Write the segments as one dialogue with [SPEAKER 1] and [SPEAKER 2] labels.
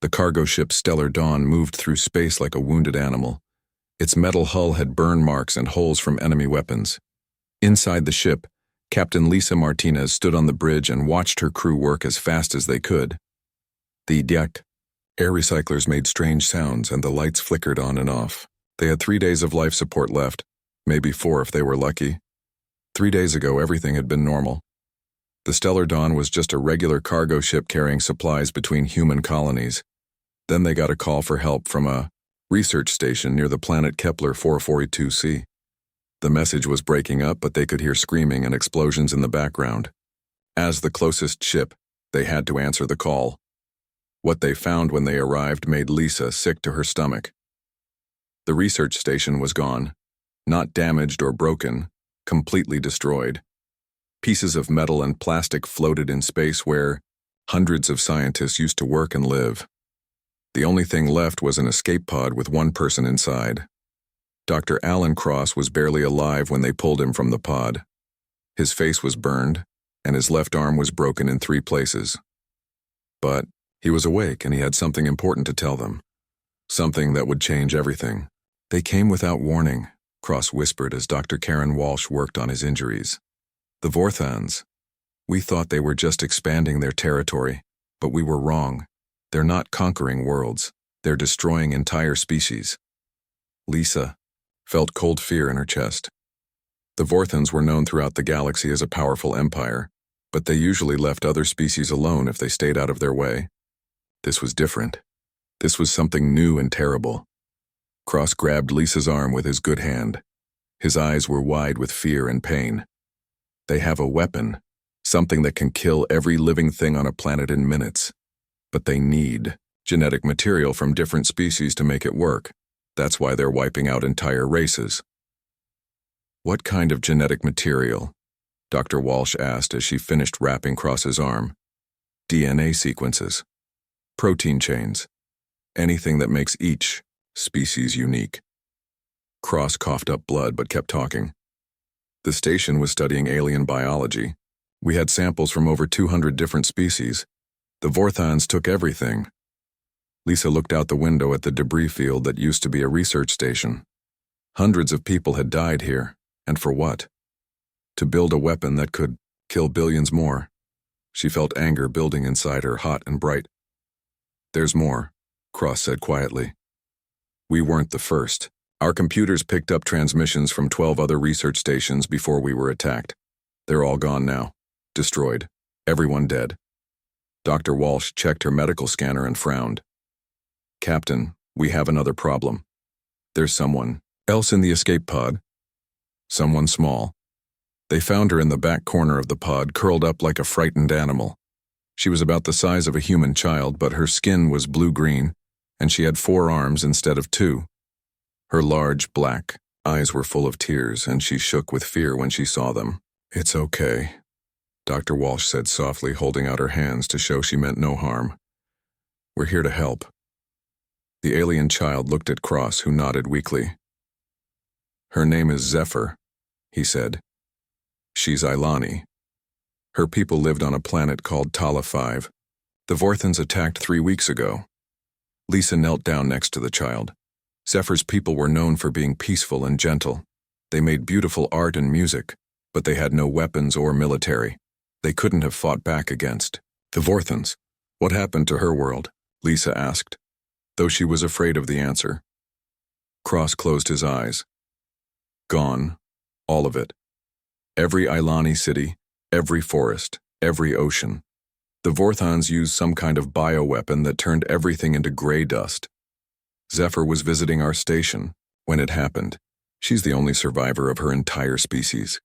[SPEAKER 1] The cargo ship Stellar Dawn moved through space like a wounded animal. Its metal hull had burn marks and holes from enemy weapons. Inside the ship, Captain Lisa Martinez stood on the bridge and watched her crew work as fast as they could. The deck air recyclers made strange sounds and the lights flickered on and off. They had 3 days of life support left, maybe 4 if they were lucky. 3 days ago, everything had been normal. The Stellar Dawn was just a regular cargo ship carrying supplies between human colonies. Then they got a call for help from a research station near the planet Kepler 442c. The message was breaking up, but they could hear screaming and explosions in the background. As the closest ship, they had to answer the call. What they found when they arrived made Lisa sick to her stomach. The research station was gone, not damaged or broken, completely destroyed. Pieces of metal and plastic floated in space where hundreds of scientists used to work and live. The only thing left was an escape pod with 1 person inside. Dr. Alan Cross was barely alive when they pulled him from the pod. His face was burned, and his left arm was broken in 3 places. But he was awake and he had something important to tell them. Something that would change everything. They came without warning, Cross whispered as Dr. Karen Walsh worked on his injuries. The Vorthans. We thought they were just expanding their territory, but we were wrong. They're not conquering worlds. They're destroying entire species. Lisa felt cold fear in her chest. The Vorthans were known throughout the galaxy as a powerful empire, but they usually left other species alone if they stayed out of their way. This was different. This was something new and terrible. Cross grabbed Lisa's arm with his good hand. His eyes were wide with fear and pain. They have a weapon, something that can kill every living thing on a planet in minutes. But they need genetic material from different species to make it work. That's why they're wiping out entire races. What kind of genetic material? Dr. Walsh asked as she finished wrapping Cross's arm. DNA sequences. Protein chains. Anything that makes each species unique. Cross coughed up blood but kept talking. The station was studying alien biology. We had samples from over 200 different species. The Vorthans took everything. Lisa looked out the window at the debris field that used to be a research station. Hundreds of people had died here, and for what? To build a weapon that could kill billions more. She felt anger building inside her, hot and bright. There's more, Cross said quietly. We weren't the first. Our computers picked up transmissions from 12 other research stations before we were attacked. They're all gone now. Destroyed. Everyone dead. Dr. Walsh checked her medical scanner and frowned. Captain, we have another problem. There's someone else in the escape pod. Someone small. They found her in the back corner of the pod, curled up like a frightened animal. She was about the size of a human child, but her skin was blue-green, and she had 4 arms instead of 2. Her large, black eyes were full of tears, and she shook with fear when she saw them. It's okay, Dr. Walsh said softly, holding out her hands to show she meant no harm. We're here to help. The alien child looked at Cross, who nodded weakly. Her name is Zephyr, he said. She's Ilani. Her people lived on a planet called Tala 5. The Vorthans attacked 3 weeks ago. Lisa knelt down next to the child. Zephyr's people were known for being peaceful and gentle. They made beautiful art and music, but they had no weapons or military. They couldn't have fought back against the Vorthans. What happened to her world? Lisa asked, though she was afraid of the answer. Cross closed his eyes. Gone. All of it. Every Ilani city, every forest, every ocean. The Vorthans used some kind of bioweapon that turned everything into gray dust. Zephyr was visiting our station when it happened. She's the only survivor of her entire species.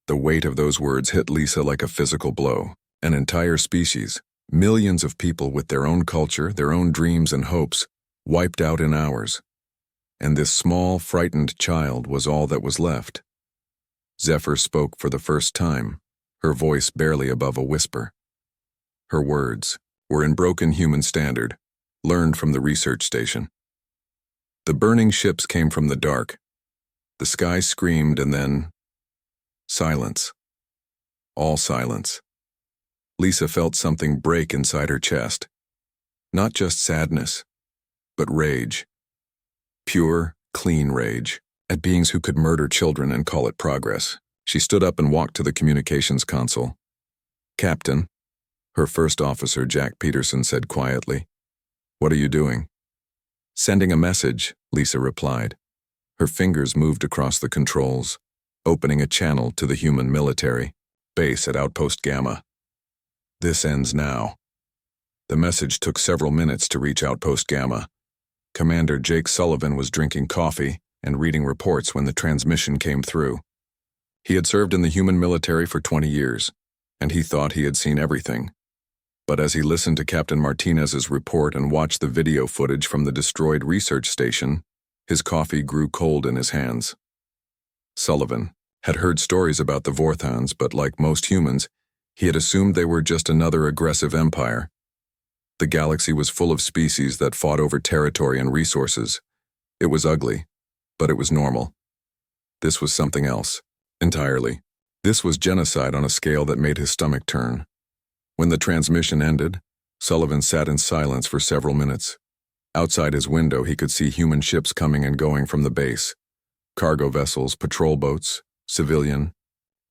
[SPEAKER 1] The weight of those words hit Lisa like a physical blow. An entire species, millions of people with their own culture, their own dreams and hopes, wiped out in hours. And this small, frightened child was all that was left. Zephyr spoke for the first time, her voice barely above a whisper. Her words were in broken human standard, learned from the research station. The burning ships came from the dark. The sky screamed and then silence. All silence. Lisa felt something break inside her chest. Not just sadness, but rage. Pure, clean rage at beings who could murder children and call it progress. She stood up and walked to the communications console. "Captain," her first officer, Jack Peterson, said quietly. "What are you doing?" "Sending a message," Lisa replied. Her fingers moved across the controls, opening a channel to the human military base at Outpost Gamma. "This ends now." The message took several minutes to reach Outpost Gamma. Commander Jake Sullivan was drinking coffee and reading reports when the transmission came through. He had served in the human military for 20 years, and he thought he had seen everything. But as he listened to Captain Martinez's report and watched the video footage from the destroyed research station, his coffee grew cold in his hands. Sullivan had heard stories about the Vorthans, but like most humans, he had assumed they were just another aggressive empire. The galaxy was full of species that fought over territory and resources. It was ugly, but it was normal. This was something else, entirely. This was genocide on a scale that made his stomach turn. When the transmission ended, Sullivan sat in silence for several minutes. Outside his window, he could see human ships coming and going from the base. Cargo vessels, patrol boats, civilian,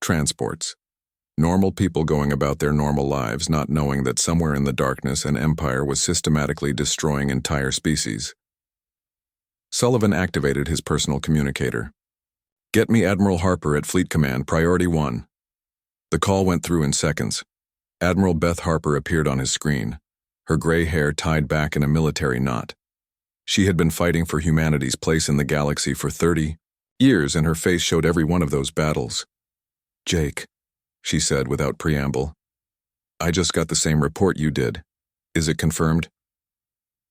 [SPEAKER 1] transports. Normal people going about their normal lives, not knowing that somewhere in the darkness an empire was systematically destroying entire species. Sullivan activated his personal communicator. "Get me Admiral Harper at Fleet Command, Priority 1. The call went through in seconds. Admiral Beth Harper appeared on his screen, her gray hair tied back in a military knot. She had been fighting for humanity's place in the galaxy for 30 years, and her face showed every one of those battles. "Jake," she said without preamble, "I just got the same report you did. Is it confirmed?"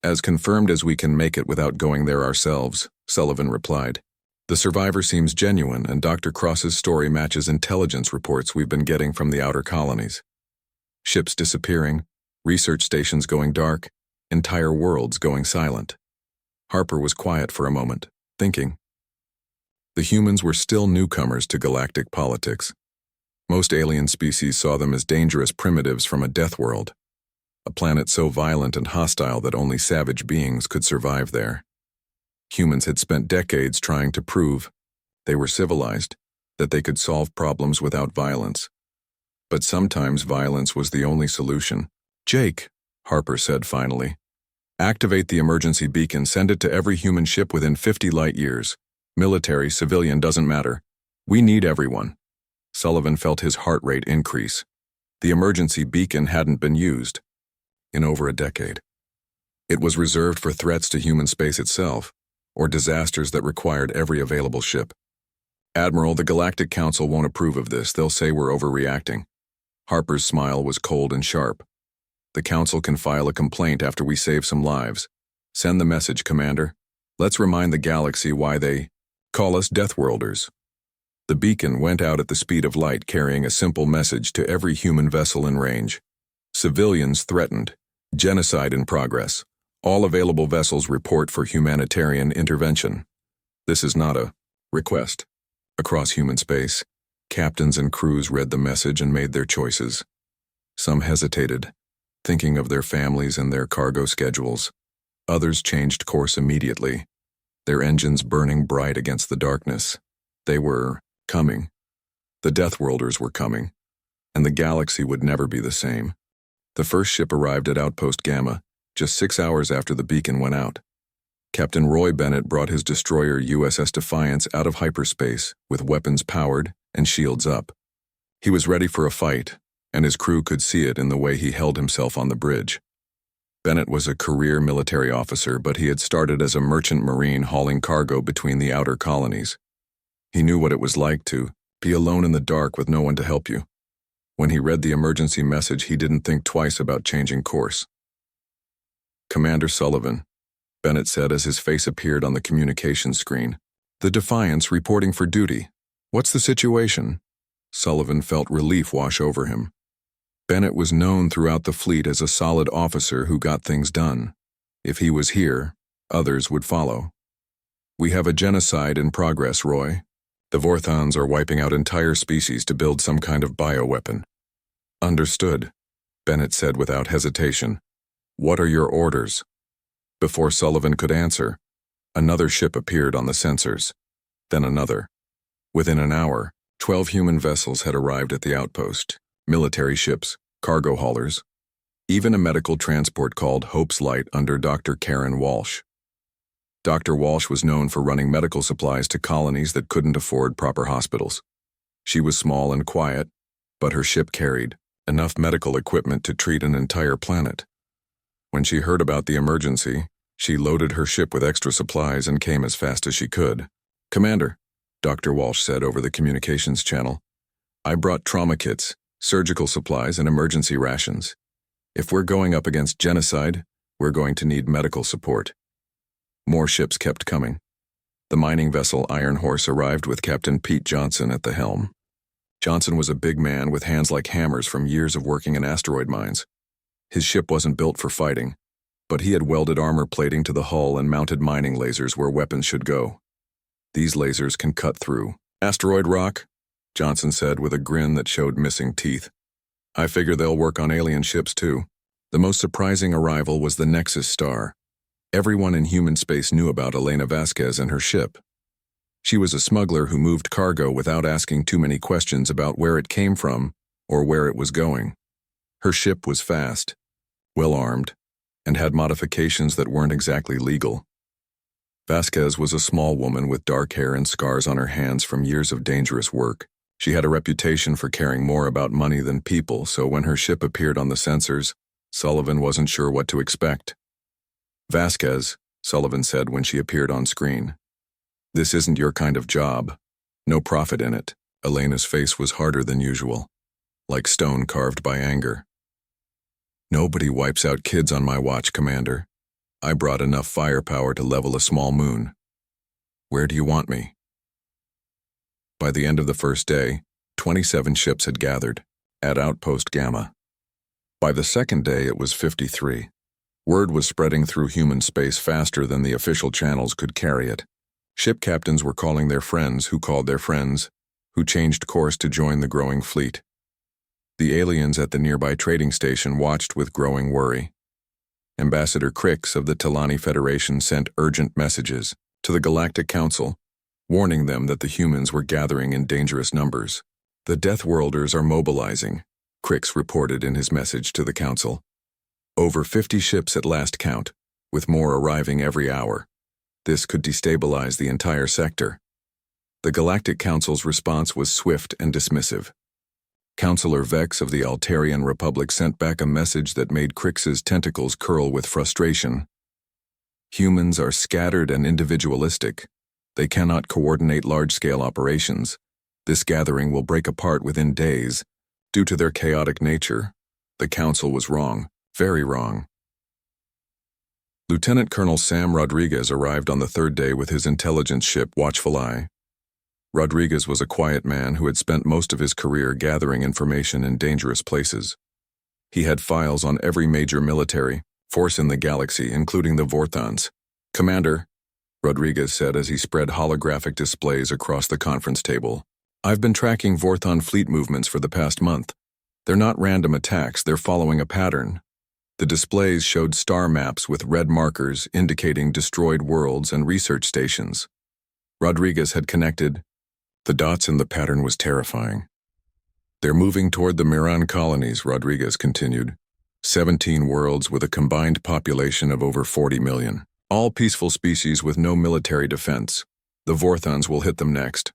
[SPEAKER 1] "As confirmed as we can make it without going there ourselves," Sullivan replied. "The survivor seems genuine, and Dr. Cross's story matches intelligence reports we've been getting from the outer colonies. Ships disappearing, research stations going dark, entire worlds going silent." Harper was quiet for a moment, thinking. The humans were still newcomers to galactic politics. Most alien species saw them as dangerous primitives from a death world, a planet so violent and hostile that only savage beings could survive there. Humans had spent decades trying to prove they were civilized, that they could solve problems without violence. But sometimes violence was the only solution. "Jake," Harper said finally, "activate the emergency beacon, send it to every human ship within 50 light years. Military, civilian, doesn't matter. We need everyone." Sullivan felt his heart rate increase. The emergency beacon hadn't been used in over a decade. It was reserved for threats to human space itself, or disasters that required every available ship. "Admiral, the Galactic Council won't approve of this. They'll say we're overreacting." Harper's smile was cold and sharp. "The Council can file a complaint after we save some lives. Send the message, Commander. Let's remind the galaxy why they call us Deathworlders." The beacon went out at the speed of light, carrying a simple message to every human vessel in range. "Civilians threatened. Genocide in progress. All available vessels report for humanitarian intervention." This is not a request. Across human space, captains and crews read the message and made their choices. Some hesitated, thinking of their families and their cargo schedules. Others changed course immediately, their engines burning bright against the darkness. They were coming. The Deathworlders were coming, and the galaxy would never be the same. The first ship arrived at Outpost Gamma, just 6 hours after the beacon went out. Captain Roy Bennett brought his destroyer USS Defiance out of hyperspace with weapons powered and shields up. He was ready for a fight, and his crew could see it in the way he held himself on the bridge. Bennett was a career military officer, but he had started as a merchant marine hauling cargo between the outer colonies. He knew what it was like to be alone in the dark with no one to help you. When he read the emergency message, he didn't think twice about changing course. "Commander Sullivan," Bennett said as his face appeared on the communications screen. "The Defiance reporting for duty. What's the situation?" Sullivan felt relief wash over him. Bennett was known throughout the fleet as a solid officer who got things done. If he was here, others would follow. "We have a genocide in progress, Roy. The Vorthans are wiping out entire species to build some kind of bioweapon." "Understood," Bennett said without hesitation. "What are your orders?" Before Sullivan could answer, another ship appeared on the sensors, then another. Within an hour, 12 human vessels had arrived at the outpost, military ships, cargo haulers, even a medical transport called Hope's Light under Dr. Karen Walsh. Dr. Walsh was known for running medical supplies to colonies that couldn't afford proper hospitals. She was small and quiet, but her ship carried enough medical equipment to treat an entire planet. When she heard about the emergency, she loaded her ship with extra supplies and came as fast as she could. "Commander," Dr. Walsh said over the communications channel, "I brought trauma kits, surgical supplies, and emergency rations. If we're going up against genocide, we're going to need medical support." More ships kept coming. The mining vessel Iron Horse arrived with Captain Pete Johnson at the helm. Johnson was a big man with hands like hammers from years of working in asteroid mines. His ship wasn't built for fighting, but he had welded armor plating to the hull and mounted mining lasers where weapons should go. "These lasers can cut through asteroid rock," Johnson said with a grin that showed missing teeth. "I figure they'll work on alien ships too." The most surprising arrival was the Nexus star. Everyone in human space knew about Elena Vasquez and her ship. She was a smuggler who moved cargo without asking too many questions about where it came from or where it was going. Her ship was fast, well-armed, and had modifications that weren't exactly legal. Vasquez was a small woman with dark hair and scars on her hands from years of dangerous work. She had a reputation for caring more about money than people, so when her ship appeared on the sensors, Sullivan wasn't sure what to expect. "Vasquez," Sullivan said when she appeared on screen. "This isn't your kind of job. No profit in it." Elena's face was harder than usual, like stone carved by anger. "Nobody wipes out kids on my watch, Commander. I brought enough firepower to level a small moon. Where do you want me?" By the end of the first day, 27 ships had gathered at Outpost Gamma. By the second day, it was 53. Word was spreading through human space faster than the official channels could carry it. Ship captains were calling their friends who called their friends, who changed course to join the growing fleet. The aliens at the nearby trading station watched with growing worry. Ambassador Crix of the Talani Federation sent urgent messages to the Galactic Council, warning them that the humans were gathering in dangerous numbers. "The Deathworlders are mobilizing," Crix reported in his message to the Council. "Over 50 ships at last count, with more arriving every hour. This could destabilize the entire sector." The Galactic Council's response was swift and dismissive. Councillor Vex of the Altarian Republic sent back a message that made Crix's tentacles curl with frustration. "Humans are scattered and individualistic. They cannot coordinate large-scale operations. This gathering will break apart within days. Due to their chaotic nature, the Council was wrong. Very wrong." Lieutenant Colonel Sam Rodriguez arrived on the third day with his intelligence ship Watchful Eye. Rodriguez was a quiet man who had spent most of his career gathering information in dangerous places. He had files on every major military force in the galaxy, including the Vorthans. "Commander," Rodriguez said as he spread holographic displays across the conference table, "I've been tracking Vorthan fleet movements for the past month. They're not random attacks, they're following a pattern." The displays showed star maps with red markers indicating destroyed worlds and research stations. Rodriguez had connected the dots, and the pattern was terrifying. "They're moving toward the Miran colonies," Rodriguez continued. 17 worlds with a combined population of over 40 million. All peaceful species with no military defense. The Vorthans will hit them next.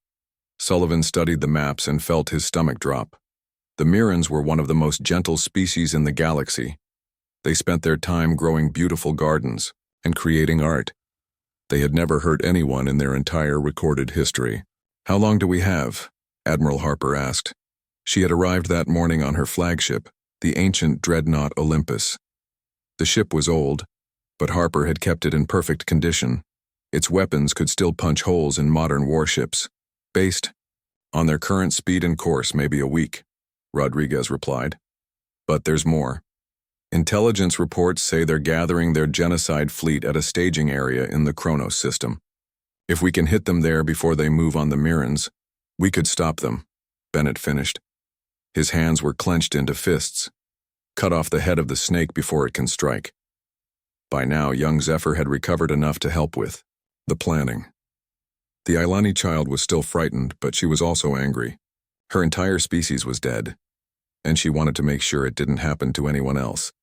[SPEAKER 1] Sullivan studied the maps and felt his stomach drop. The Mirans were one of the most gentle species in the galaxy. They spent their time growing beautiful gardens and creating art. They had never hurt anyone in their entire recorded history. "How long do we have?" Admiral Harper asked. She had arrived that morning on her flagship, the ancient dreadnought Olympus. The ship was old, but Harper had kept it in perfect condition. Its weapons could still punch holes in modern warships. "Based on their current speed and course, maybe a week," Rodriguez replied. "But there's more. Intelligence reports say they're gathering their genocide fleet at a staging area in the Kronos system. If we can hit them there before they move on the Mirans, we could stop them," Bennett finished. His hands were clenched into fists. "Cut off the head of the snake before it can strike." By now, young Zephyr had recovered enough to help with the planning. The Ilani child was still frightened, but she was also angry. Her entire species was dead, and she wanted to make sure it didn't happen to anyone else.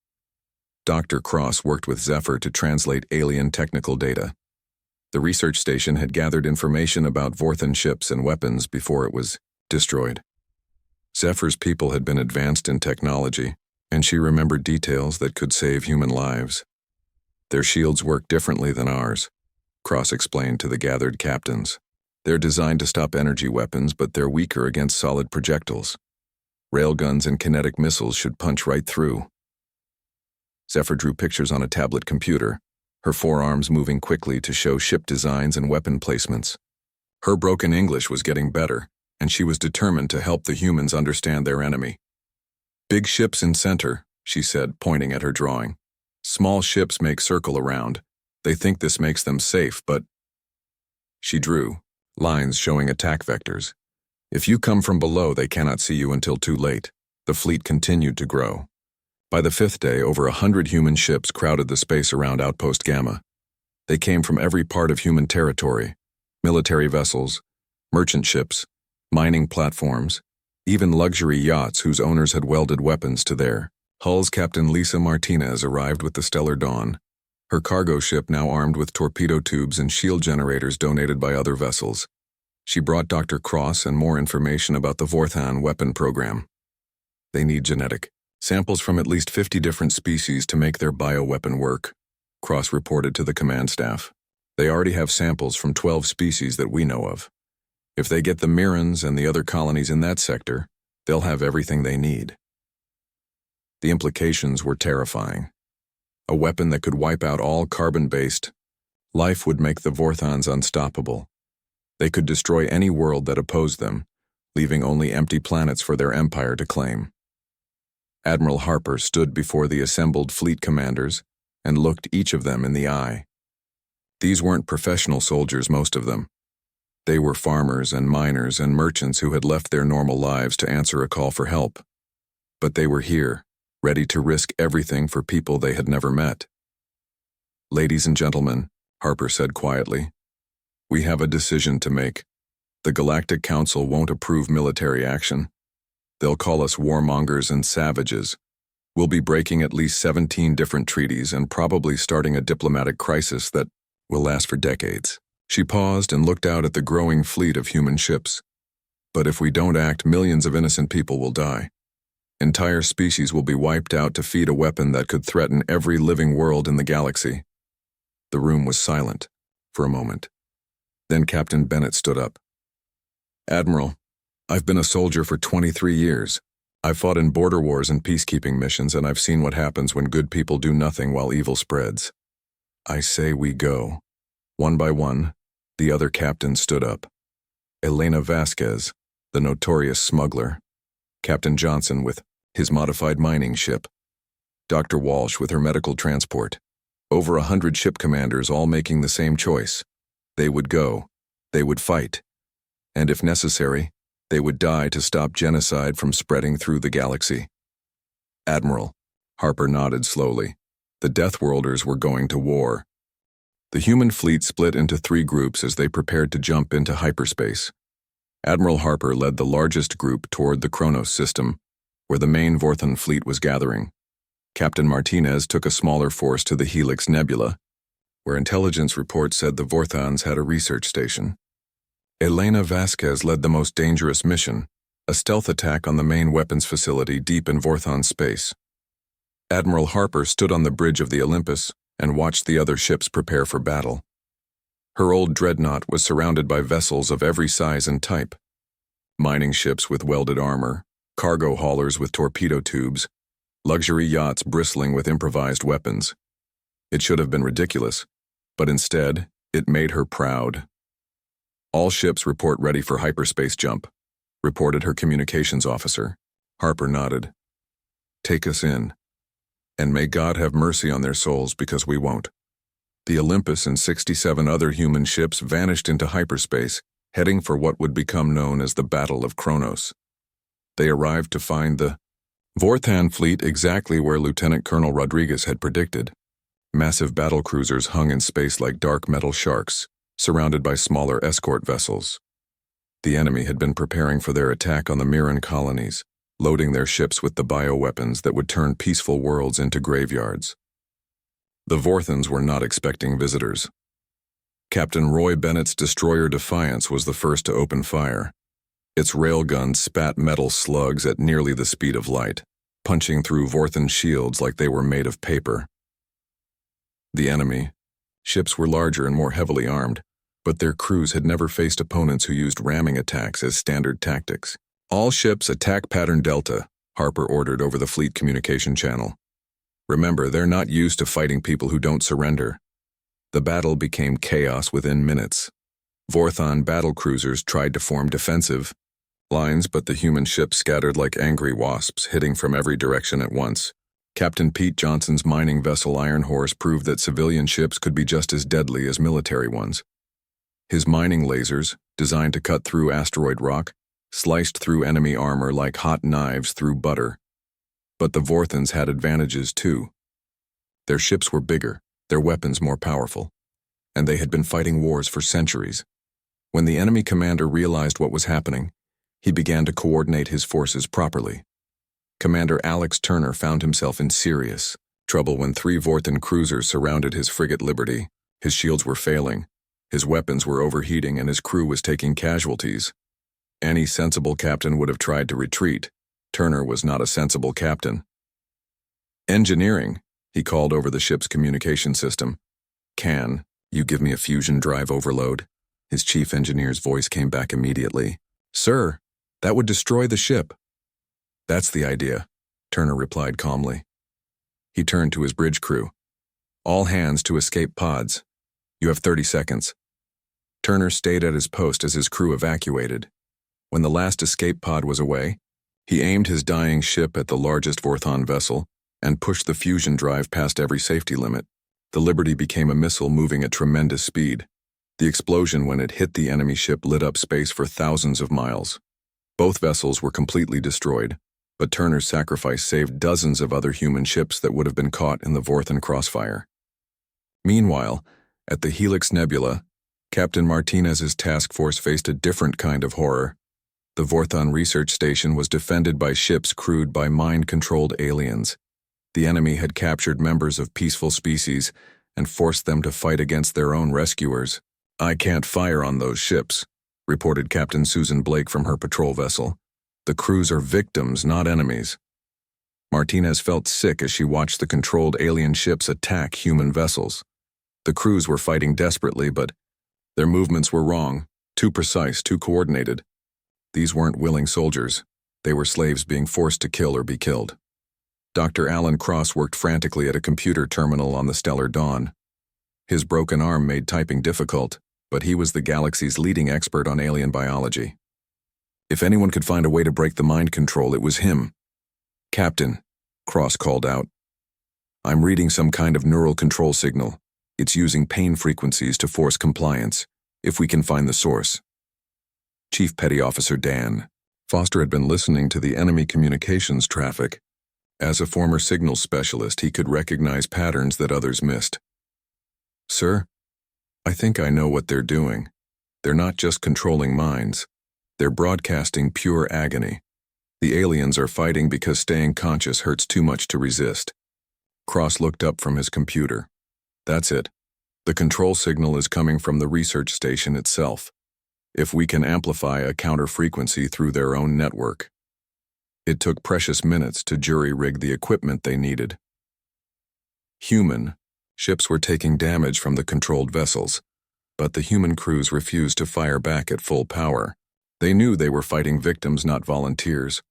[SPEAKER 1] Dr. Cross worked with Zephyr to translate alien technical data. The research station had gathered information about Vorthan ships and weapons before it was destroyed. Zephyr's people had been advanced in technology, and she remembered details that could save human lives. Their shields work differently than ours, Cross explained to the gathered captains. They're designed to stop energy weapons, but they're weaker against solid projectiles. Railguns and kinetic missiles should punch right through. Zephyr drew pictures on a tablet computer, her forearms moving quickly to show ship designs and weapon placements. Her broken English was getting better, and she was determined to help the humans understand their enemy. Big ships in center, she said, pointing at her drawing. Small ships make circle around. They think this makes them safe, but... She drew lines showing attack vectors. If you come from below, they cannot see you until too late. The fleet continued to grow. By the 5th day, over 100 human ships crowded the space around Outpost Gamma. They came from every part of human territory: military vessels, merchant ships, mining platforms, even luxury yachts whose owners had welded weapons to their hulls. Captain Lisa Martinez arrived with the Stellar Dawn, her cargo ship now armed with torpedo tubes and shield generators donated by other vessels. She brought Dr. Cross and more information about the Vorthan weapon program. They need genetic samples from at least 50 different species to make their bioweapon work, Cross reported to the command staff. They already have samples from 12 species that we know of. If they get the Mirans and the other colonies in that sector, they'll have everything they need. The implications were terrifying. A weapon that could wipe out all carbon-based life would make the Vorthans unstoppable. They could destroy any world that opposed them, leaving only empty planets for their empire to claim. Admiral Harper stood before the assembled fleet commanders and looked each of them in the eye. These weren't professional soldiers, most of them. They were farmers and miners and merchants who had left their normal lives to answer a call for help. But they were here, ready to risk everything for people they had never met. "Ladies and gentlemen," Harper said quietly, "we have a decision to make. The Galactic Council won't approve military action. They'll call us warmongers and savages. We'll be breaking at least 17 different treaties and probably starting a diplomatic crisis that will last for decades." She paused and looked out at the growing fleet of human ships. "But if we don't act, millions of innocent people will die. Entire species will be wiped out to feed a weapon that could threaten every living world in the galaxy." The room was silent for a moment. Then Captain Bennett stood up. "Admiral, I've been a soldier for 23 years. I've fought in border wars and peacekeeping missions, and I've seen what happens when good people do nothing while evil spreads. I say we go." One by one, the other captains stood up. Elena Vasquez, the notorious smuggler. Captain Johnson with his modified mining ship. Dr. Walsh with her medical transport. Over 100 ship commanders all making the same choice. They would go. They would fight. And if necessary, they would die to stop genocide from spreading through the galaxy. "Admiral," Harper nodded slowly, "the Deathworlders were going to war." The human fleet split into 3 groups as they prepared to jump into hyperspace. Admiral Harper led the largest group toward the Kronos system, where the main Vorthan fleet was gathering. Captain Martinez took a smaller force to the Helix Nebula, where intelligence reports said the Vorthans had a research station. Elena Vasquez led the most dangerous mission, a stealth attack on the main weapons facility deep in Vorthan space. Admiral Harper stood on the bridge of the Olympus and watched the other ships prepare for battle. Her old dreadnought was surrounded by vessels of every size and type. Mining ships with welded armor, cargo haulers with torpedo tubes, luxury yachts bristling with improvised weapons. It should have been ridiculous, but instead, it made her proud. "All ships report ready for hyperspace jump," reported her communications officer. Harper nodded. "Take us in. And may God have mercy on their souls, because we won't." The Olympus and 67 other human ships vanished into hyperspace, heading for what would become known as the Battle of Kronos. They arrived to find the Vorthan fleet exactly where Lieutenant Colonel Rodriguez had predicted. Massive battle cruisers hung in space like dark metal sharks, surrounded by smaller escort vessels. The enemy had been preparing for their attack on the Mirren colonies, loading their ships with the bioweapons that would turn peaceful worlds into graveyards. The Vorthans were not expecting visitors. Captain Roy Bennett's destroyer Defiance was the first to open fire. Its railguns spat metal slugs at nearly the speed of light, punching through Vorthan shields like they were made of paper. The enemy, ships were larger and more heavily armed, but their crews had never faced opponents who used ramming attacks as standard tactics. "All ships attack pattern Delta," Harper ordered over the fleet communication channel. "Remember, they're not used to fighting people who don't surrender." The battle became chaos within minutes. Vorthan battle cruisers tried to form defensive lines, but the human ships scattered like angry wasps, hitting from every direction at once. Captain Pete Johnson's mining vessel Iron Horse proved that civilian ships could be just as deadly as military ones. His mining lasers, designed to cut through asteroid rock, sliced through enemy armor like hot knives through butter. But the Vorthans had advantages too. Their ships were bigger, their weapons more powerful, and they had been fighting wars for centuries. When the enemy commander realized what was happening, he began to coordinate his forces properly. Commander Alex Turner found himself in serious trouble when 3 Vorthan cruisers surrounded his frigate Liberty. His shields were failing, his weapons were overheating, and his crew was taking casualties. Any sensible captain would have tried to retreat. Turner was not a sensible captain. "Engineering," he called over the ship's communication system. "Can you give me a fusion drive overload?" His chief engineer's voice came back immediately. "Sir, that would destroy the ship." "That's the idea," Turner replied calmly. He turned to his bridge crew. "All hands to escape pods. You have 30 seconds. Turner stayed at his post as his crew evacuated. When the last escape pod was away, he aimed his dying ship at the largest Vorthan vessel and pushed the fusion drive past every safety limit. The Liberty became a missile moving at tremendous speed. The explosion when it hit the enemy ship lit up space for thousands of miles. Both vessels were completely destroyed, but Turner's sacrifice saved dozens of other human ships that would have been caught in the Vorthan crossfire. Meanwhile, at the Helix Nebula, Captain Martinez's task force faced a different kind of horror. The Vorthan research station was defended by ships crewed by mind-controlled aliens. The enemy had captured members of peaceful species and forced them to fight against their own rescuers. "I can't fire on those ships," reported Captain Susan Blake from her patrol vessel. "The crews are victims, not enemies." Martinez felt sick as she watched the controlled alien ships attack human vessels. The crews were fighting desperately, but their movements were wrong, too precise, too coordinated. These weren't willing soldiers. They were slaves being forced to kill or be killed. Dr. Alan Cross worked frantically at a computer terminal on the Stellar Dawn. His broken arm made typing difficult, but he was the galaxy's leading expert on alien biology. If anyone could find a way to break the mind control, it was him. "Captain," Cross called out, "I'm reading some kind of neural control signal. It's using pain frequencies to force compliance, if we can find the source." Chief Petty Officer Dan Foster had been listening to the enemy communications traffic. As a former signals specialist, he could recognize patterns that others missed. "Sir, I think I know what they're doing. They're not just controlling minds. They're broadcasting pure agony. The aliens are fighting because staying conscious hurts too much to resist." Cross looked up from his computer. "That's it. The control signal is coming from the research station itself. If we can amplify a counter-frequency through their own network." It took precious minutes to jury-rig the equipment they needed. Human ships were taking damage from the controlled vessels, but the human crews refused to fire back at full power. They knew they were fighting victims, not volunteers.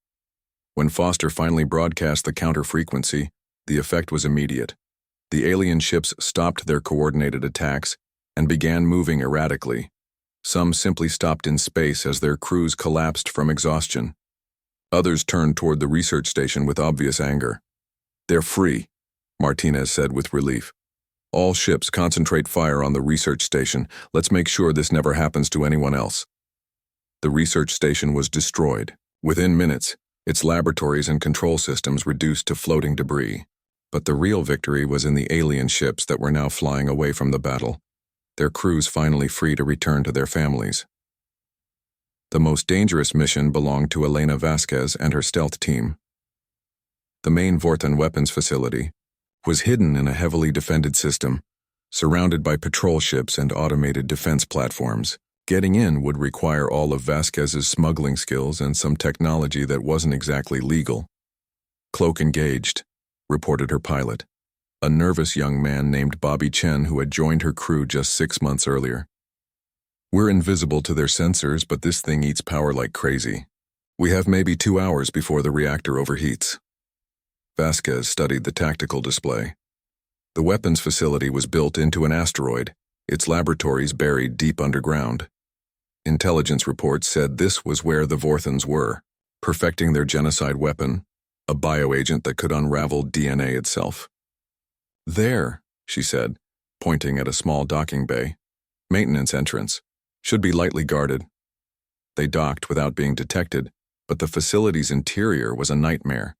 [SPEAKER 1] When Foster finally broadcast the counter-frequency, the effect was immediate. The alien ships stopped their coordinated attacks and began moving erratically. Some simply stopped in space as their crews collapsed from exhaustion. Others turned toward the research station with obvious anger. "They're free," Martinez said with relief. "All ships concentrate fire on the research station. Let's make sure this never happens to anyone else." The research station was destroyed. Within minutes, its laboratories and control systems reduced to floating debris. But the real victory was in the alien ships that were now flying away from the battle, their crews finally free to return to their families. The most dangerous mission belonged to Elena Vasquez and her stealth team. The main Vorthan weapons facility was hidden in a heavily defended system, surrounded by patrol ships and automated defense platforms. Getting in would require all of Vasquez's smuggling skills and some technology that wasn't exactly legal. "Cloak engaged," reported her pilot, a nervous young man named Bobby Chen who had joined her crew just 6 months earlier. "We're invisible to their sensors, but this thing eats power like crazy. We have maybe 2 hours before the reactor overheats." Vasquez studied the tactical display. The weapons facility was built into an asteroid, its laboratories buried deep underground. Intelligence reports said this was where the Vorthans were, perfecting their genocide weapon, a bioagent that could unravel DNA itself. "There," she said, pointing at a small docking bay. "Maintenance entrance. Should be lightly guarded." They docked without being detected, but the facility's interior was a nightmare.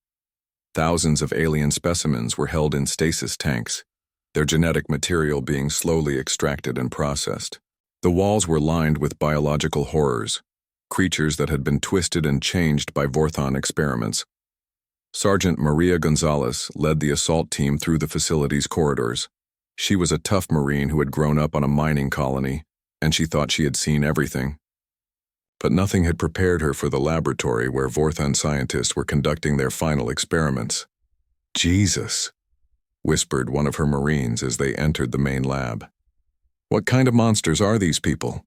[SPEAKER 1] Thousands of alien specimens were held in stasis tanks, their genetic material being slowly extracted and processed. The walls were lined with biological horrors, creatures that had been twisted and changed by Vorthan experiments. Sergeant Maria Gonzalez led the assault team through the facility's corridors. She was a tough Marine who had grown up on a mining colony, and she thought she had seen everything. But nothing had prepared her for the laboratory where Vorthan scientists were conducting their final experiments. "Jesus," whispered one of her Marines as they entered the main lab. "What kind of monsters are these people?"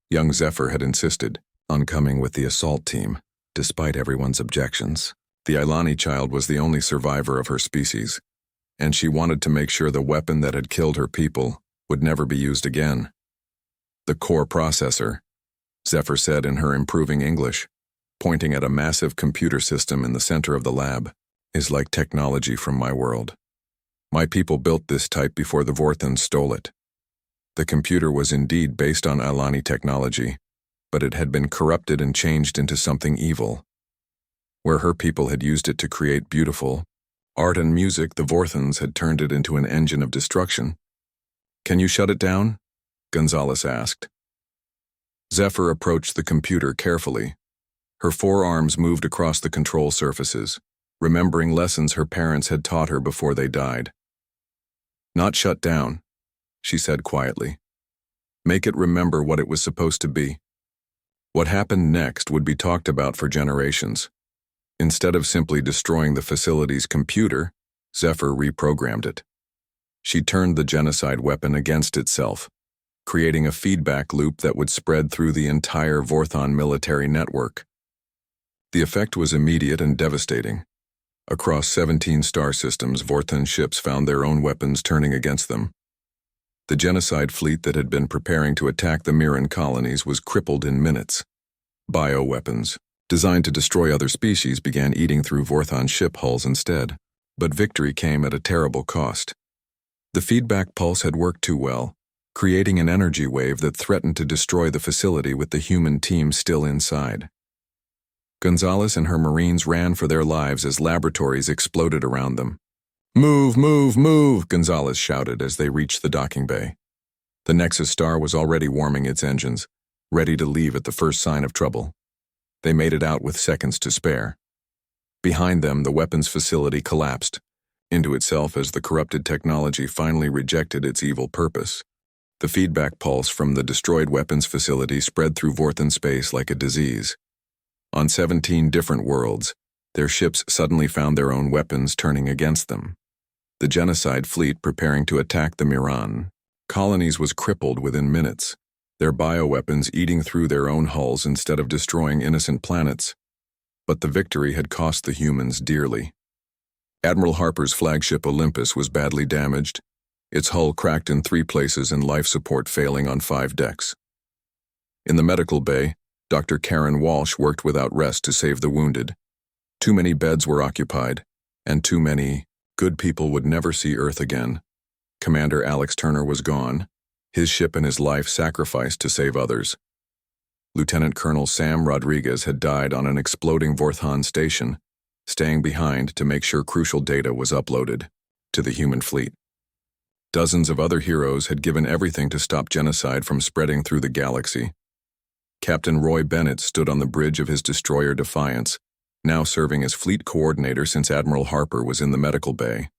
[SPEAKER 1] Young Zephyr had insisted on coming with the assault team, despite everyone's objections. The Ilani child was the only survivor of her species, and she wanted to make sure the weapon that had killed her people would never be used again. "The core processor," Zephyr said in her improving English, pointing at a massive computer system in the center of the lab, "is like technology from my world. My people built this type before the Vorthans stole it." The computer was indeed based on Ilani technology, but it had been corrupted and changed into something evil. Where her people had used it to create beautiful art and music, the Vorthans had turned it into an engine of destruction. "Can you shut it down?" Gonzalez asked. Zephyr approached the computer carefully. Her forearms moved across the control surfaces, remembering lessons her parents had taught her before they died. "Not shut down," she said quietly. "Make it remember what it was supposed to be." What happened next would be talked about for generations. Instead of simply destroying the facility's computer, Zephyr reprogrammed it. She turned the genocide weapon against itself, creating a feedback loop that would spread through the entire Vorthan military network. The effect was immediate and devastating. Across 17 star systems, Vorthan ships found their own weapons turning against them. The genocide fleet that had been preparing to attack the Mirren colonies was crippled in minutes. Bioweapons, designed to destroy other species, began eating through Vorthan ship hulls instead. But victory came at a terrible cost. The feedback pulse had worked too well, creating an energy wave that threatened to destroy the facility with the human team still inside. Gonzalez and her Marines ran for their lives as laboratories exploded around them. "Move, move, move," Gonzalez shouted as they reached the docking bay. The Nexus star was already warming its engines, ready to leave at the first sign of trouble. They made it out with seconds to spare. Behind them, the weapons facility collapsed into itself as the corrupted technology finally rejected its evil purpose. The feedback pulse from the destroyed weapons facility spread through Vorthan space like a disease. On 17 different worlds, their ships suddenly found their own weapons turning against them. The genocide fleet preparing to attack the Mirren colonies was crippled within minutes, their bioweapons eating through their own hulls instead of destroying innocent planets. But the victory had cost the humans dearly. Admiral Harper's flagship Olympus was badly damaged, its hull cracked in 3 places and life support failing on 5 decks. In the medical bay, Dr. Karen Walsh worked without rest to save the wounded. Too many beds were occupied, and too many good people would never see Earth again. Commander Alex Turner was gone, his ship and his life sacrificed to save others. Lieutenant Colonel Sam Rodriguez had died on an exploding Vorthan station, staying behind to make sure crucial data was uploaded. to the human fleet. Dozens of other heroes had given everything to stop genocide from spreading through the galaxy. Captain Roy Bennett stood on the bridge of his destroyer Defiance, now serving as fleet coordinator since Admiral Harper was in the medical bay.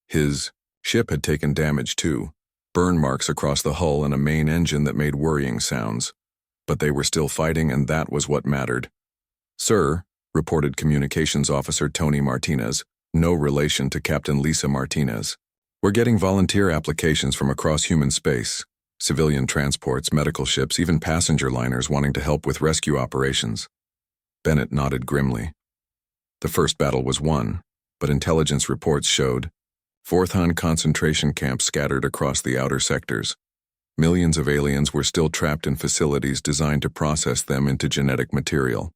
[SPEAKER 1] His ship had taken damage too, burn marks across the hull and a main engine that made worrying sounds. But they were still fighting, and that was what mattered. "Sir," reported Communications Officer Tony Martinez, no relation to Captain Lisa Martinez, "we're getting volunteer applications from across human space. Civilian transports, medical ships, even passenger liners wanting to help with rescue operations." Bennett nodded grimly. The first battle was won, but intelligence reports showed Vorthan concentration camps scattered across the outer sectors. Millions of aliens were still trapped in facilities designed to process them into genetic material.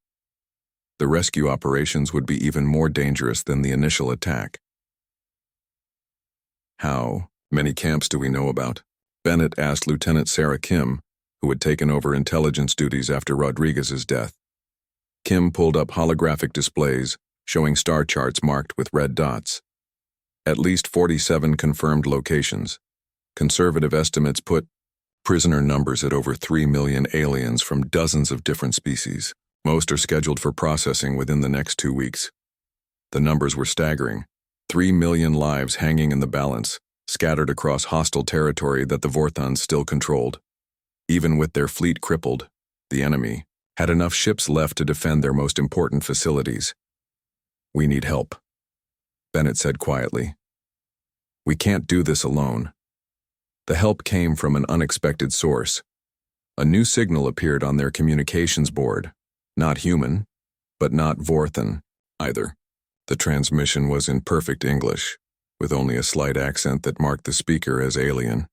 [SPEAKER 1] The rescue operations would be even more dangerous than the initial attack. "How many camps do we know about?" Bennett asked Lieutenant Sarah Kim, who had taken over intelligence duties after Rodriguez's death. Kim pulled up holographic displays showing star charts marked with red dots. At least 47 confirmed locations. Conservative estimates put prisoner numbers at over 3 million aliens from dozens of different species. Most are scheduled for processing within the next 2 weeks. The numbers were staggering. 3 million lives hanging in the balance, scattered across hostile territory that the Vorthans still controlled. Even with their fleet crippled, the enemy had enough ships left to defend their most important facilities. "We need help," Bennett said quietly. "We can't do this alone." The help came from an unexpected source. A new signal appeared on their communications board. Not human, but not Vorthan either. The transmission was in perfect English, with only a slight accent that marked the speaker as alien.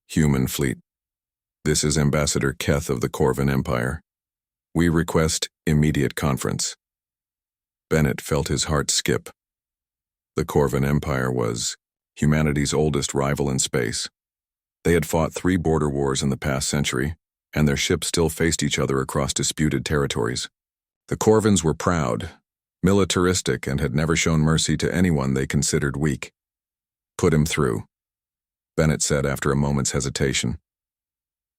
[SPEAKER 1] "Human fleet. This is Ambassador Keth of the Corvan Empire. We request immediate conference." Bennett felt his heart skip. The Corvan Empire was humanity's oldest rival in space. They had fought 3 border wars in the past century, and their ships still faced each other across disputed territories. The Corvans were proud, militaristic, and had never shown mercy to anyone they considered weak. "Put him through," Bennett said after a moment's hesitation.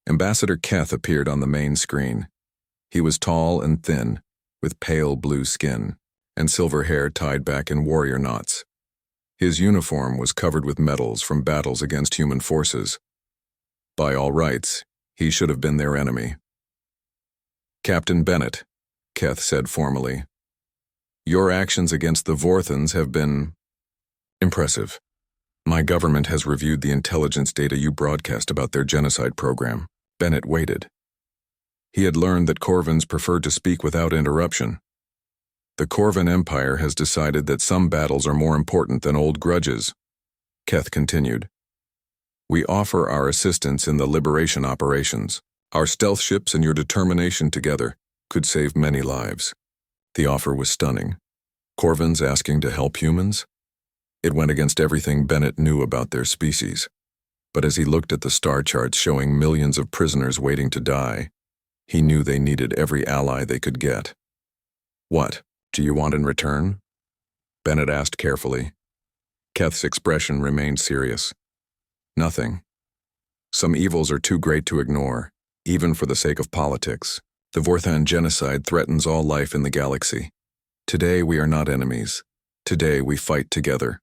[SPEAKER 1] Ambassador Keth appeared on the main screen. He was tall and thin, with pale blue skin, and silver hair tied back in warrior knots. His uniform was covered with medals from battles against human forces. By all rights, he should have been their enemy. "Captain Bennett," Keth said formally, "your actions against the Vorthans have been impressive. My government has reviewed the intelligence data you broadcast about their genocide program." Bennett waited. He had learned that Corvans preferred to speak without interruption. "The Corvan Empire has decided that some battles are more important than old grudges," Keth continued. "We offer our assistance in the liberation operations. Our stealth ships and your determination together could save many lives." The offer was stunning. Corvans asking to help humans? It went against everything Bennett knew about their species. But as he looked at the star charts showing millions of prisoners waiting to die, he knew they needed every ally they could get. "What do you want in return?" Bennett asked carefully. Keth's expression remained serious. "Nothing. Some evils are too great to ignore, even for the sake of politics. The Vorthan genocide threatens all life in the galaxy. Today we are not enemies. Today we fight together."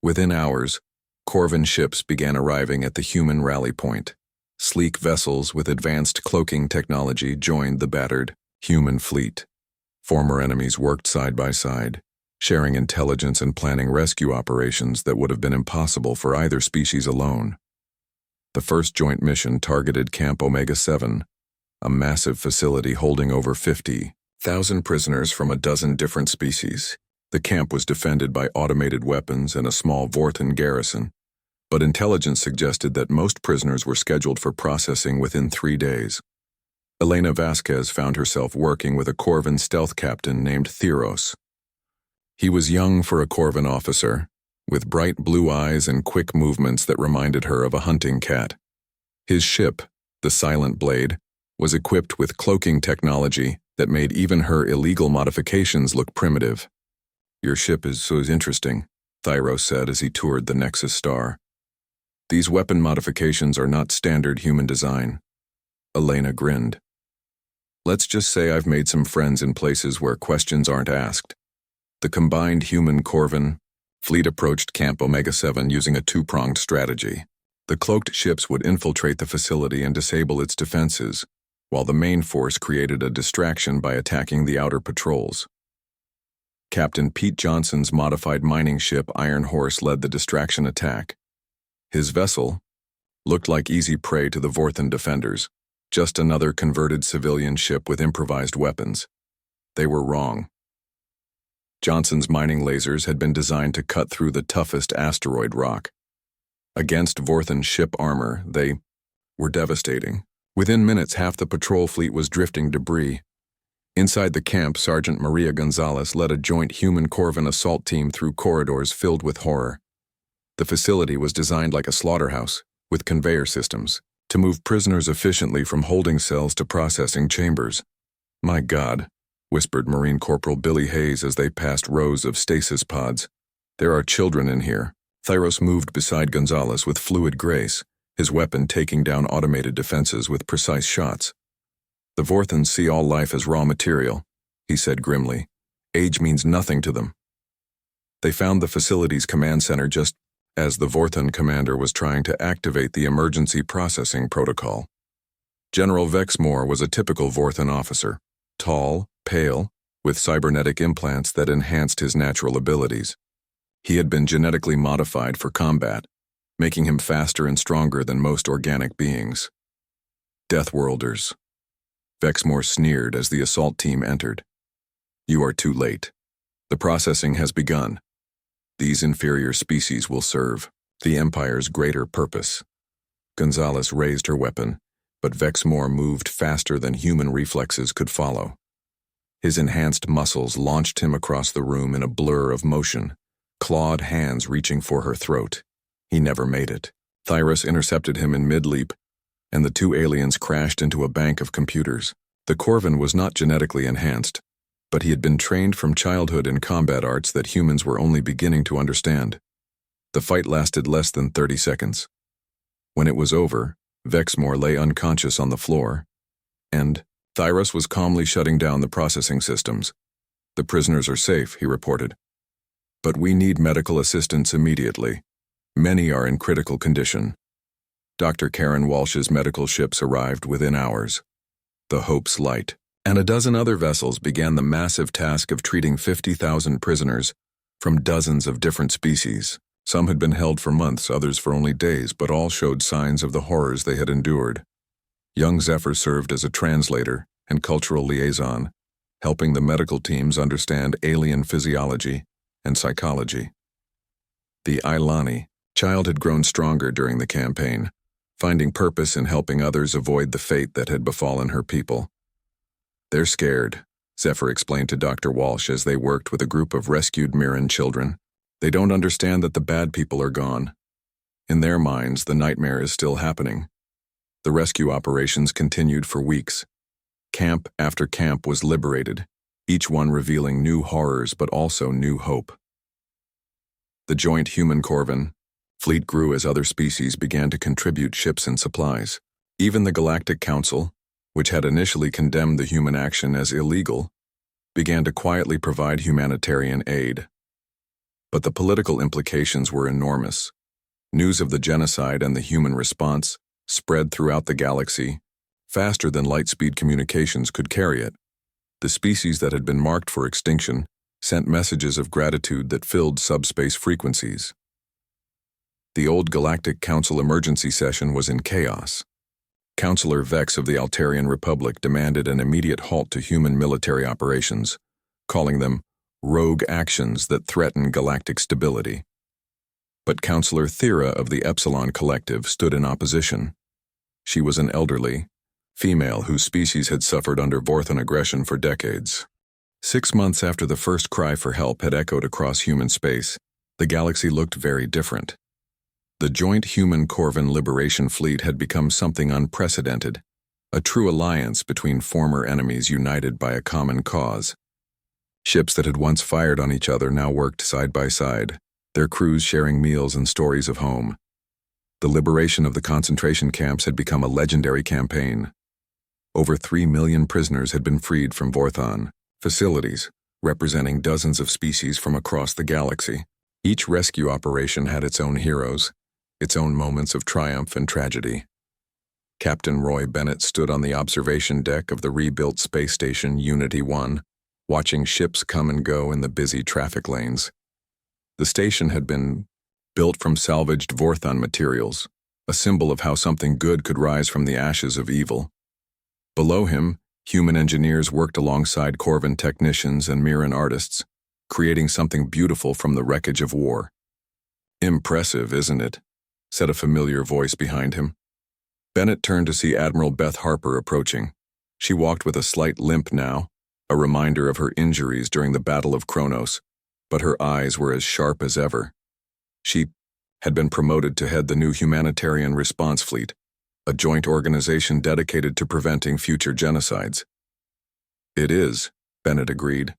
[SPEAKER 1] Within hours, Corvan ships began arriving at the human rally point. Sleek vessels with advanced cloaking technology joined the battered human fleet. Former enemies worked side by side, sharing intelligence and planning rescue operations that would have been impossible for either species alone. The first joint mission targeted Camp Omega-7, a massive facility holding over 50,000 prisoners from a dozen different species. The camp was defended by automated weapons and a small Vorthan garrison, but intelligence suggested that most prisoners were scheduled for processing within 3 days. Elena Vasquez found herself working with a Corvan stealth captain named Theros. He was young for a Corvan officer, with bright blue eyes and quick movements that reminded her of a hunting cat. His ship, the Silent Blade, was equipped with cloaking technology that made even her illegal modifications look primitive. "Your ship is so interesting," Thyros said as he toured the Nexus star. These weapon modifications are not standard human design. Elena grinned. Let's just say I've made some friends in places where questions aren't asked. The combined human Corvin fleet approached Camp Omega-7 using a two-pronged strategy. The cloaked ships would infiltrate the facility and disable its defenses, while the main force created a distraction by attacking the outer patrols. Captain Pete Johnson's modified mining ship Iron Horse led the distraction attack. His vessel looked like easy prey to the Vorthan defenders, just another converted civilian ship with improvised weapons. They were wrong. Johnson's mining lasers had been designed to cut through the toughest asteroid rock. Against Vorthan's ship armor, they were devastating. Within minutes, half the patrol fleet was drifting debris. Inside the camp, Sergeant Maria Gonzalez led a joint human Corvin assault team through corridors filled with horror. The facility was designed like a slaughterhouse, with conveyor systems, to move prisoners efficiently from holding cells to processing chambers. "My God," whispered Marine Corporal Billy Hayes as they passed rows of stasis pods. "There are children in here." Thyros moved beside Gonzalez with fluid grace, his weapon taking down automated defenses with precise shots. "The Vorthans see all life as raw material," he said grimly. "Age means nothing to them." They found the facility's command center just as the Vorthan commander was trying to activate the emergency processing protocol. General Vexmore was a typical Vorthan officer, tall, pale, with cybernetic implants that enhanced his natural abilities. He had been genetically modified for combat, making him faster and stronger than most organic beings. Deathworlders. Vexmore sneered as the assault team entered. "You are too late. The processing has begun. These inferior species will serve the Empire's greater purpose." Gonzalez raised her weapon, but Vexmore moved faster than human reflexes could follow. His enhanced muscles launched him across the room in a blur of motion, clawed hands reaching for her throat. He never made it. Thyros intercepted him in mid-leap, and the two aliens crashed into a bank of computers. The Corvin was not genetically enhanced, but he had been trained from childhood in combat arts that humans were only beginning to understand. The fight lasted less than 30 seconds. When it was over, Vexmore lay unconscious on the floor, and Thyros was calmly shutting down the processing systems. "The prisoners are safe," he reported. "But we need medical assistance immediately. Many are in critical condition." Dr. Karen Walsh's medical ships arrived within hours. The Hope's Light and a dozen other vessels began the massive task of treating 50,000 prisoners from dozens of different species. Some had been held for months, others for only days, but all showed signs of the horrors they had endured. Young Zephyr served as a translator and cultural liaison, helping the medical teams understand alien physiology and psychology. The Ilani child had grown stronger during the campaign, finding purpose in helping others avoid the fate that had befallen her people. "They're scared," Zephyr explained to Dr. Walsh as they worked with a group of rescued Mirren children. "They don't understand that the bad people are gone. In their minds, the nightmare is still happening." The rescue operations continued for weeks. Camp after camp was liberated, each one revealing new horrors but also new hope. The joint human Corvin fleet grew as other species began to contribute ships and supplies. Even the Galactic Council, which had initially condemned the human action as illegal, began to quietly provide humanitarian aid. But the political implications were enormous. News of the genocide and the human response spread throughout the galaxy, faster than light-speed communications could carry it. The species that had been marked for extinction sent messages of gratitude that filled subspace frequencies. The old Galactic Council emergency session was in chaos. Councilor Vex of the Altarian Republic demanded an immediate halt to human military operations, calling them rogue actions that threaten galactic stability. But Councilor Thera of the Epsilon Collective stood in opposition. She was an elderly female whose species had suffered under Vorthan aggression for decades. 6 months after the first cry for help had echoed across human space, the galaxy looked very different. The joint human Corvin Liberation Fleet had become something unprecedented, a true alliance between former enemies united by a common cause. Ships that had once fired on each other now worked side by side, their crews sharing meals and stories of home. The liberation of the concentration camps had become a legendary campaign. Over 3 million prisoners had been freed from Vorthan facilities, representing dozens of species from across the galaxy. Each rescue operation had its own heroes, its own moments of triumph and tragedy. Captain Roy Bennett stood on the observation deck of the rebuilt space station Unity-1, watching ships come and go in the busy traffic lanes. The station had been built from salvaged Vorthan materials, a symbol of how something good could rise from the ashes of evil. Below him, human engineers worked alongside Corvan technicians and Mirren artists, creating something beautiful from the wreckage of war. "Impressive, isn't it?" said a familiar voice behind him. Bennett turned to see Admiral Beth Harper approaching. She walked with a slight limp now, a reminder of her injuries during the Battle of Kronos, but her eyes were as sharp as ever. She had been promoted to head the new humanitarian response fleet, a joint organization dedicated to preventing future genocides. "It is," Bennett agreed.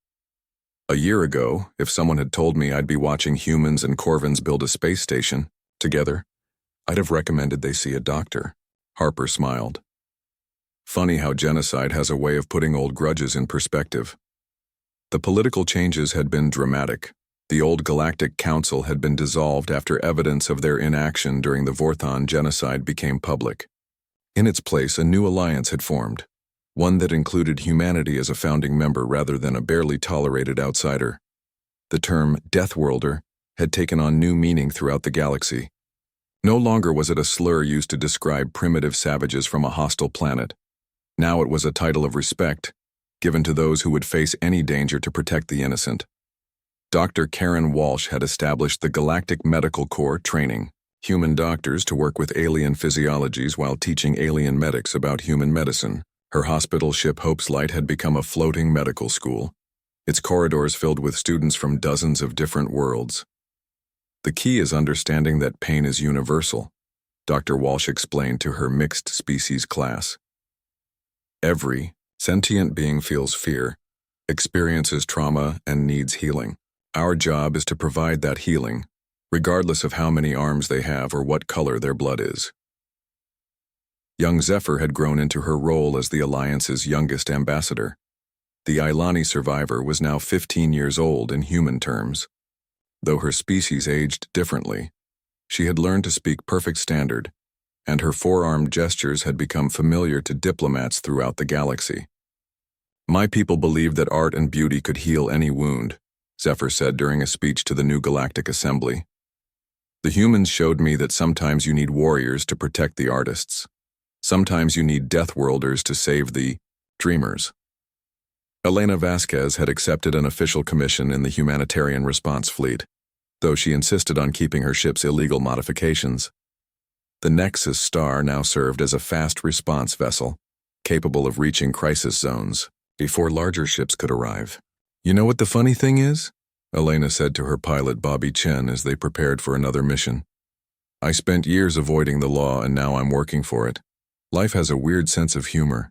[SPEAKER 1] "A year ago, if someone had told me I'd be watching humans and Corvans build a space station together, I'd have recommended they see a doctor." Harper smiled. "Funny how genocide has a way of putting old grudges in perspective." The political changes had been dramatic. The old Galactic Council had been dissolved after evidence of their inaction during the Vorthan genocide became public. In its place, a new alliance had formed, one that included humanity as a founding member rather than a barely tolerated outsider. The term Deathworlder had taken on new meaning throughout the galaxy. No longer was it a slur used to describe primitive savages from a hostile planet. Now it was a title of respect, given to those who would face any danger to protect the innocent. Dr. Karen Walsh had established the Galactic Medical Corps training human doctors to work with alien physiologies while teaching alien medics about human medicine. Her hospital ship Hope's Light had become a floating medical school, its corridors filled with students from dozens of different worlds. "The key is understanding that pain is universal," Dr. Walsh explained to her mixed species class. "Every sentient being feels fear, experiences trauma, and needs healing. Our job is to provide that healing, regardless of how many arms they have or what color their blood is." Young Zephyr had grown into her role as the Alliance's youngest ambassador. The Ilani survivor was now 15 years old in human terms. Though her species aged differently, she had learned to speak perfect standard, and her four-armed gestures had become familiar to diplomats throughout the galaxy. "My people believed that art and beauty could heal any wound," Zephyr said during a speech to the new Galactic Assembly. "The humans showed me that sometimes you need warriors to protect the artists. Sometimes you need Deathworlders to save the dreamers." Elena Vasquez had accepted an official commission in the humanitarian response fleet, though she insisted on keeping her ship's illegal modifications. The Nexus Star now served as a fast response vessel, capable of reaching crisis zones before larger ships could arrive. "You know what the funny thing is?" Elena said to her pilot Bobby Chen as they prepared for another mission. "I spent years avoiding the law and now I'm working for it. Life has a weird sense of humor."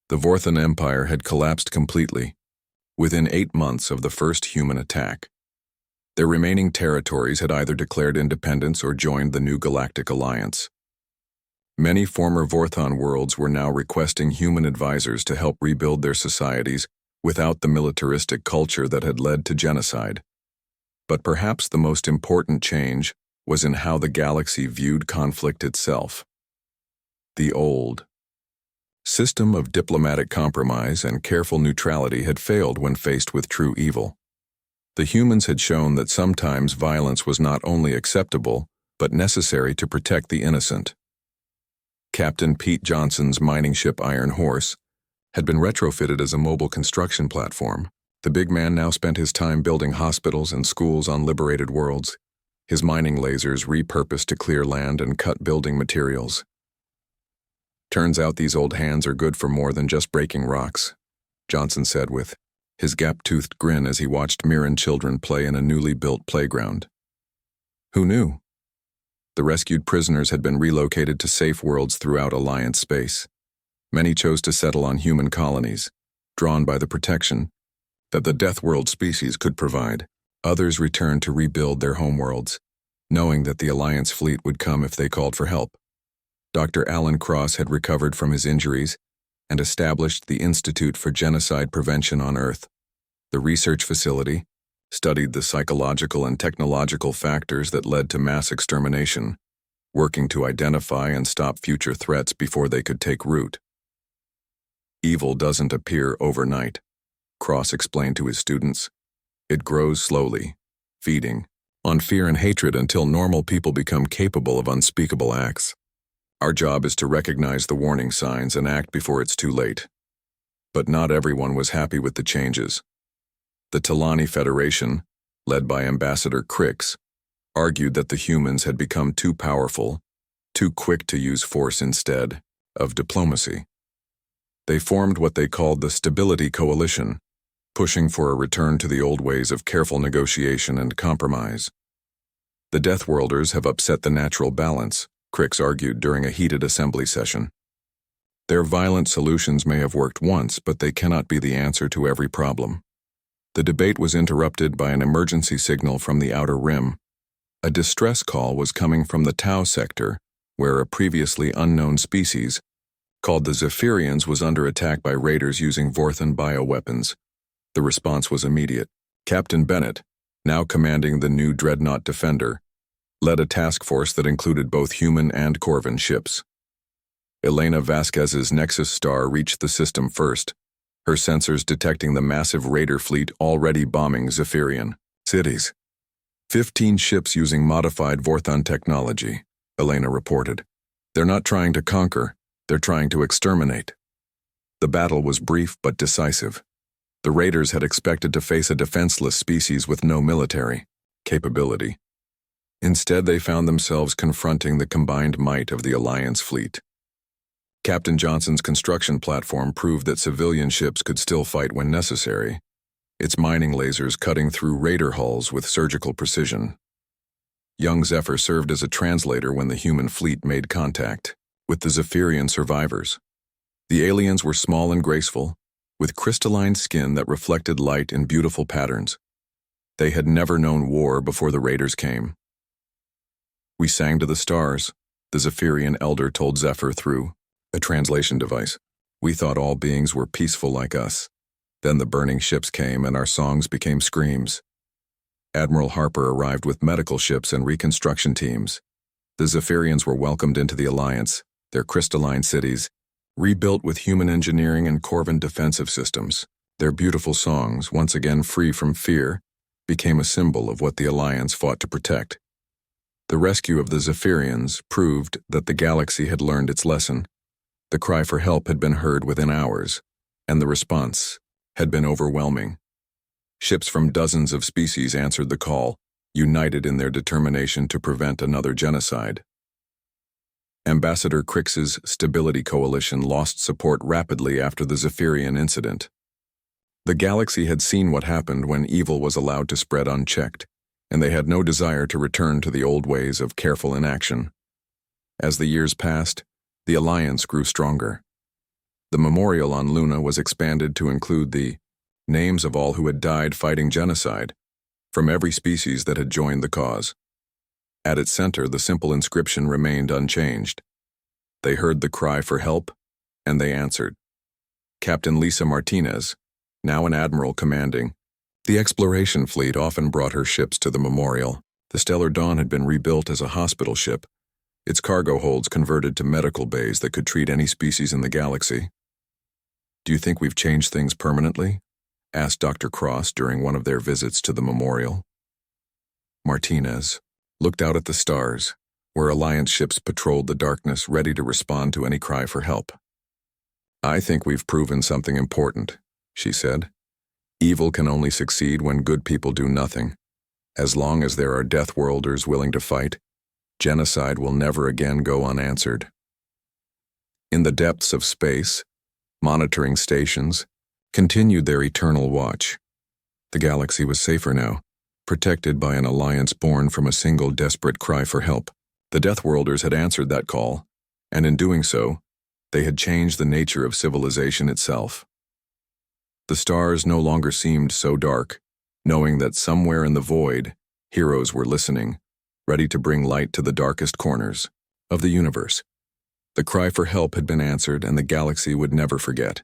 [SPEAKER 1] The Vorthan Empire had collapsed completely, within 8 months of the first human attack. Their remaining territories had either declared independence or joined the new Galactic Alliance. Many former Vorthan worlds were now requesting human advisors to help rebuild their societies without the militaristic culture that had led to genocide. But perhaps the most important change was in how the galaxy viewed conflict itself. The old system of diplomatic compromise and careful neutrality had failed when faced with true evil. The humans had shown that sometimes violence was not only acceptable, but necessary to protect the innocent. Captain Pete Johnson's mining ship Iron Horse had been retrofitted as a mobile construction platform. The big man now spent his time building hospitals and schools on liberated worlds, his mining lasers repurposed to clear land and cut building materials. "Turns out these old hands are good for more than just breaking rocks," Johnson said with his gap-toothed grin as he watched Mirren children play in a newly built playground. Who knew? The rescued prisoners had been relocated to safe worlds throughout Alliance space. Many chose to settle on human colonies, drawn by the protection that the Deathworld species could provide. Others returned to rebuild their homeworlds, knowing that the Alliance fleet would come if they called for help. Dr. Alan Cross had recovered from his injuries and established the Institute for Genocide Prevention on Earth. The research facility studied the psychological and technological factors that led to mass extermination, working to identify and stop future threats before they could take root. Evil doesn't appear overnight, Cross explained to his students. It grows slowly, feeding on fear and hatred until normal people become capable of unspeakable acts. Our job is to recognize the warning signs and act before it's too late. But not everyone was happy with the changes. The Talani Federation, led by Ambassador Crix, argued that the humans had become too powerful, too quick to use force instead of diplomacy. They formed what they called the Stability Coalition, pushing for a return to the old ways of careful negotiation and compromise. The Deathworlders have upset the natural balance, Crix argued during a heated assembly session. Their violent solutions may have worked once, but they cannot be the answer to every problem. The debate was interrupted by an emergency signal from the Outer Rim. A distress call was coming from the Tau sector, where a previously unknown species, called the Zephyrians, was under attack by raiders using Vorthan bioweapons. The response was immediate. Captain Bennett, now commanding the new Dreadnought Defender, led a task force that included both human and Corvan ships. Elena Vasquez's Nexus star reached the system first, her sensors detecting the massive raider fleet already bombing Zephyrian cities. 15 ships using modified Vorthan technology, Elena reported. They're not trying to conquer, they're trying to exterminate. The battle was brief but decisive. The raiders had expected to face a defenseless species with no military capability. Instead, they found themselves confronting the combined might of the Alliance fleet. Captain Johnson's construction platform proved that civilian ships could still fight when necessary, its mining lasers cutting through raider hulls with surgical precision. Young Zephyr served as a translator when the human fleet made contact with the Zephyrian survivors. The aliens were small and graceful, with crystalline skin that reflected light in beautiful patterns. They had never known war before the raiders came. We sang to the stars, the Zephyrian elder told Zephyr through a translation device. We thought all beings were peaceful like us. Then the burning ships came and our songs became screams. Admiral Harper arrived with medical ships and reconstruction teams. The Zephyrians were welcomed into the Alliance, their crystalline cities, rebuilt with human engineering and Corvan defensive systems. Their beautiful songs, once again free from fear, became a symbol of what the Alliance fought to protect. The rescue of the Zephyrians proved that the galaxy had learned its lesson. The cry for help had been heard within hours, and the response had been overwhelming. Ships from dozens of species answered the call, united in their determination to prevent another genocide. Ambassador Crix's Stability Coalition lost support rapidly after the Zephyrian incident. The galaxy had seen what happened when evil was allowed to spread unchecked, and they had no desire to return to the old ways of careful inaction. As the years passed, the Alliance grew stronger. The memorial on Luna was expanded to include the names of all who had died fighting genocide, from every species that had joined the cause. At its center, the simple inscription remained unchanged. They heard the cry for help, and they answered. Captain Lisa Martinez, now an admiral commanding the exploration fleet, often brought her ships to the memorial. The Stellar Dawn had been rebuilt as a hospital ship, its cargo holds converted to medical bays that could treat any species in the galaxy. Do you think we've changed things permanently? Asked Dr. Cross during one of their visits to the memorial. Martinez looked out at the stars, where Alliance ships patrolled the darkness, ready to respond to any cry for help. I think we've proven something important, she said. Evil can only succeed when good people do nothing. As long as there are Deathworlders willing to fight, genocide will never again go unanswered. In the depths of space, monitoring stations continued their eternal watch. The galaxy was safer now, protected by an alliance born from a single desperate cry for help. The Deathworlders had answered that call, and in doing so, they had changed the nature of civilization itself. The stars no longer seemed so dark, knowing that somewhere in the void, heroes were listening, ready to bring light to the darkest corners of the universe. The cry for help had been answered, and the galaxy would never forget.